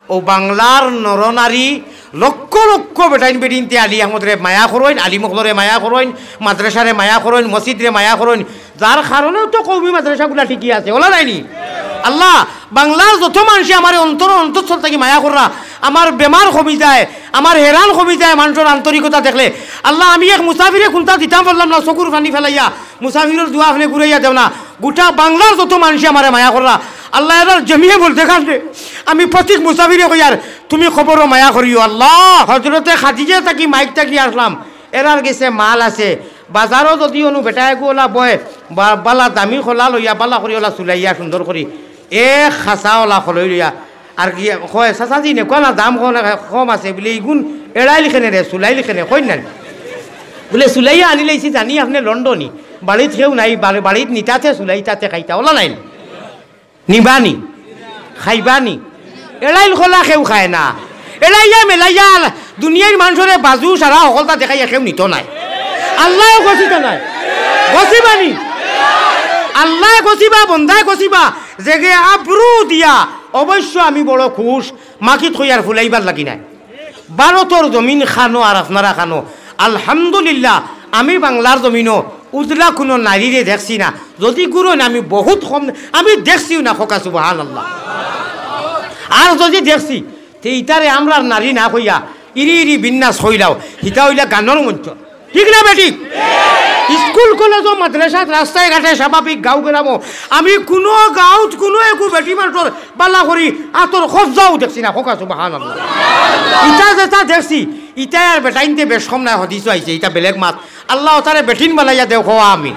ও বাংলার নরনারী লক্ষ লক্ষ বেটাইন বেটিনতে আলি আমাদের মায়া করইন, আলিমকলরে মায়া করইন, মাদ্রাসারে মায়া করইন, মসজিদরে মায়া করইন, যার কারণেও তো কৌমি মাদ্রাসাগুলা ঠিকই আছে, ওলা নাইনি? আল্লাহ বাংলার যত মানুষে আমার অন্তঃস্থল থেকে মায়া কররা, আমার বেমার কমি যায়, আমার হেরান কমি যায় মানুষের আন্তরিকতা দেখলে। আল্লাহ আমি এক মুসাফিরে খুলতা দিতাম বললাম না, চকুর পানি ফেলাইয়া মুসাফিরের দোয়া আপনি ঘুরাইয়া দেও না, গোটা বাংলার যত মানুষে আমার মায়া কররা আল্লাহ এবার জমিয়ে বলতে কাছে আমি প্রত্যেক মুসাফিরে কইয়ার তুমি খবরও মায়া করিও। আল্লাহ হজরতে খাদিজা থাকি মাইক থাকি আসলাম, এরার গেছে মাল আছে বাজারও যদি অনু বেটায় গোলা বয় বালা দামি খোলা লইয়া বালা করি ওলা চুলাইয়া সুন্দর করি খাঁচা ওলা খলই লইয়া আর কি কয় চাচাজি নে কোনা দাম কম আছে বলে ইগুণ এড়াই লিখেনে রে চুলাই লিখেনে কই না বলে চুলাইয়া আনি লাইছি জানি আপনি লন্ডনী বাড়িত কেউ নাই, বাড়িত নিতাতে চুলাই তাতে খাইতা ওলা নাই নিবানি খাইবানি এড়াইল খোলা কেউ খায় না, এড়াইয়া মেলাইয়া দুনিয়ার মানুষরে বাজু সারা সকলতা দেখাইয়া কেউ নিত নাই। আল্লাহ গছিত নাই, গছিবানি আল্লাহ গছিবা বন্ধায় গছিবা জেগে আব্রু দিয়া অবশ্য আমি বড় খুশ মাকিত হইয়ার ফুলাইবার লাগি নাই। ভারতর জমিন খানো আর আপনারা খানো আলহামদুলিল্লাহ, আমি বাংলার জমিনও উজলা কোনো নারীরে দেখছি না, যদি গুরু না আমি বহুত কম আমি দেখছিও না খোকা সুবহানাল্লাহ। আর যদি দেখছি তে ইতারে আমরা নারী না কইয়া ইরি ইরি বিন্যাস হইলাও হিতা হইলা গানের মঞ্চ, ঠিক না বেটি? স্কুল কলেজ মাদ্রাসাত রাস্তায় ঘাটে স্বাভাবিক গাঁও গ্রামও আমি কোনো গাঁৱত কোনো একো বেটি মানুষের পাল্লা করি আতর খরচাও দেখছি না খোকা সুবহানাল্লাহ। ইটা যেটা দেখছি ইটা আর বেটাইনতে বেশ কম নাই হদিস আইছে, ইটা বেলেগ মাত আল্লাহ তারে বেটিন বানাইয়া দেও খোয়া আমি।